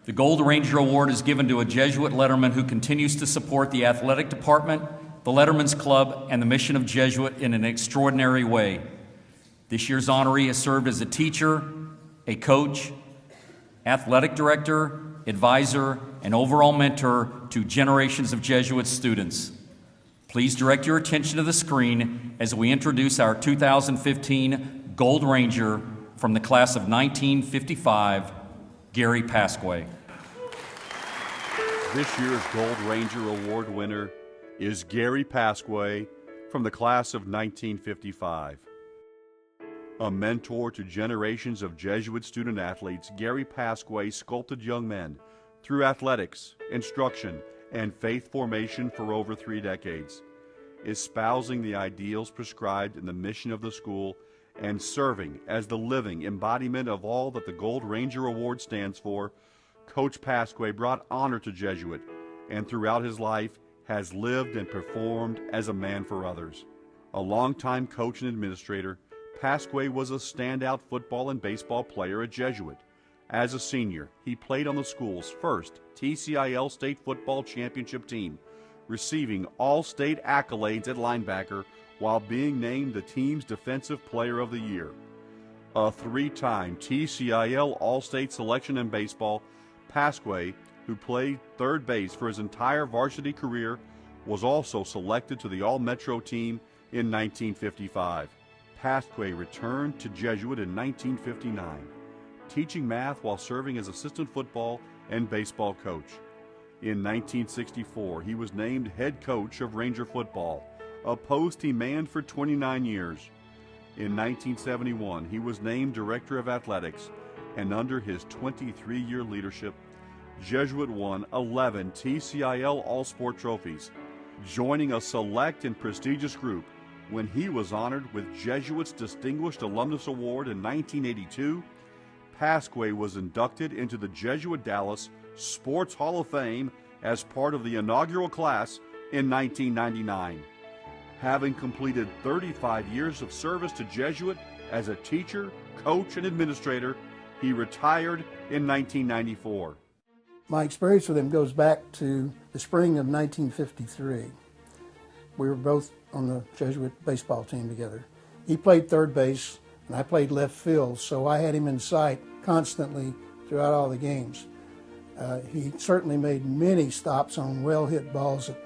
The Gold Ranger Award is given to a Jesuit letterman who continues to support the athletic department, the Letterman's Club, and the mission of Jesuit in an extraordinary way. This year's honoree has served as a teacher, a coach, athletic director, advisor, and overall mentor to generations of Jesuit students. Please direct your attention to the screen as we introduce our 2015 Gold Ranger from the class of 1955, Gary Pasqua. This year's Gold Ranger Award winner is Gary Pasqua from the class of 1955. A mentor to generations of Jesuit student athletes, Gary Pasqua sculpted young men through athletics, instruction, and faith formation for over 3 decades, espousing the ideals prescribed in the mission of the school and serving as the living embodiment of all that the Gold Ranger Award stands for. Coach Pasqua brought honor to Jesuit and throughout his life has lived and performed as a man for others. A longtime coach and administrator, Pasqua was a standout football and baseball player at Jesuit. As a senior, he played on the school's first TCIL state football championship team, receiving all-state accolades at linebacker while being named the team's defensive player of the year. A 3-time TCIL all-state selection in baseball, Pasqua, who played third base for his entire varsity career, was also selected to the All-Metro team in 1955. Pasqua returned to Jesuit in 1959, teaching math while serving as assistant football and baseball coach. In 1964, he was named head coach of Ranger football, a post he manned for 29 years. In 1971, he was named director of athletics, and under his 23-year leadership, Jesuit won 11 TCIL All-Sport trophies, joining a select and prestigious group when he was honored with Jesuit's Distinguished Alumnus Award in 1982. Pasqua was inducted into the Jesuit Dallas Sports Hall of Fame as part of the inaugural class in 1999. Having completed 35 years of service to Jesuit as a teacher, coach, and administrator, he retired in 1994. My experience with him goes back to the spring of 1953. We were both on the Jesuit baseball team together. He played third base and I played left field, so I had him in sight constantly throughout all the games. He certainly made many stops on well-hit balls that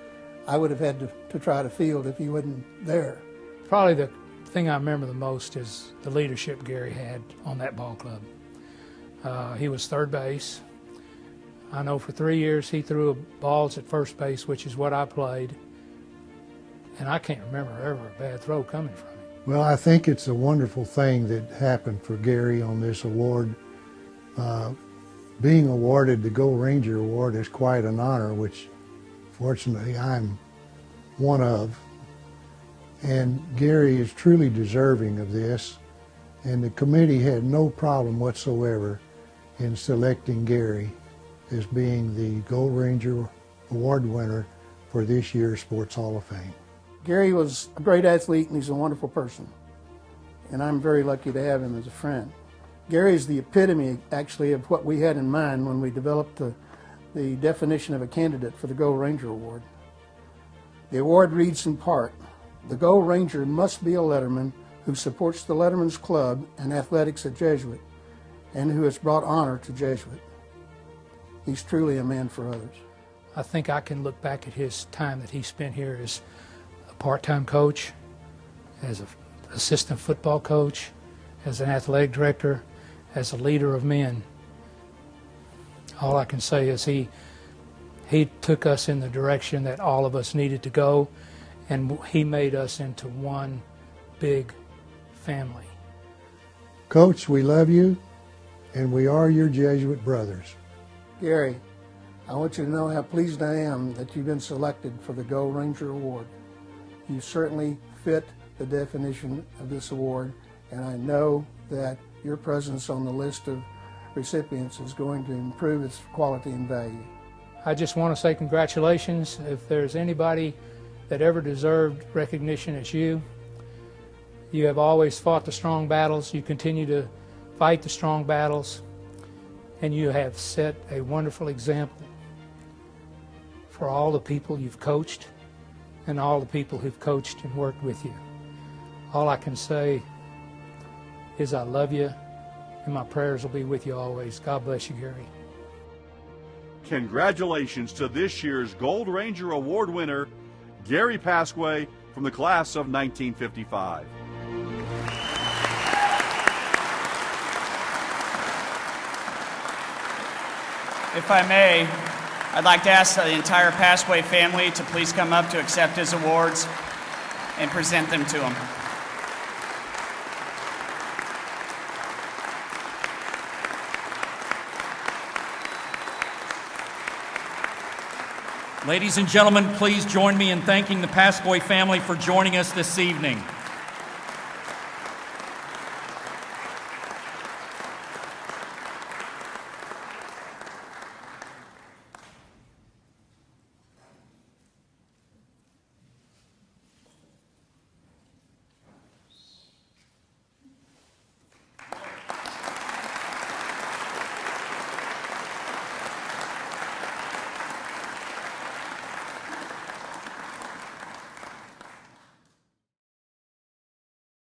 I would have had to try to field if he wasn't there. Probably the thing I remember the most is the leadership Gary had on that ball club. He was third base. I know for 3 years he threw balls at first base, which is what I played, and I can't remember ever a bad throw coming from him. Well, I think it's a wonderful thing that happened for Gary on this award. Being awarded the Gold Ranger Award is quite an honor, which fortunately I'm one of. And Gary is truly deserving of this, and the committee had no problem whatsoever in selecting Gary as being the Gold Ranger Award winner for this year's Sports Hall of Fame. Gary was a great athlete and he's a wonderful person, and I'm very lucky to have him as a friend. Gary is the epitome, actually, of what we had in mind when we developed the definition of a candidate for the Gold Ranger Award. The award reads in part, "The Gold Ranger must be a letterman who supports the Letterman's Club and athletics at Jesuit, and who has brought honor to Jesuit." He's truly a man for others. I think I can look back at his time that he spent here as a part-time coach, as an assistant football coach, as an athletic director, as a leader of men. All I can say is he took us in the direction that all of us needed to go, and he made us into one big family. Coach, we love you, and we are your Jesuit brothers. Gary, I want you to know how pleased I am that you've been selected for the Gold Ranger Award. You certainly fit the definition of this award, and I know that your presence on the list of recipients is going to improve its quality and value. I just want to say congratulations. If there's anybody that ever deserved recognition, it's you. You have always fought the strong battles. You continue to fight the strong battles. and you have set a wonderful example for all the people you've coached and all the people who've coached and worked with you. All I can say is I love you, and my prayers will be with you always. God bless you, Gary. Congratulations to this year's Gold Ranger Award winner, Gary Pasqua, from the class of 1955. If I may, I'd like to ask the entire Pasqua family to please come up to accept his awards and present them to him. Ladies and gentlemen, please join me in thanking the Pasqua family for joining us this evening.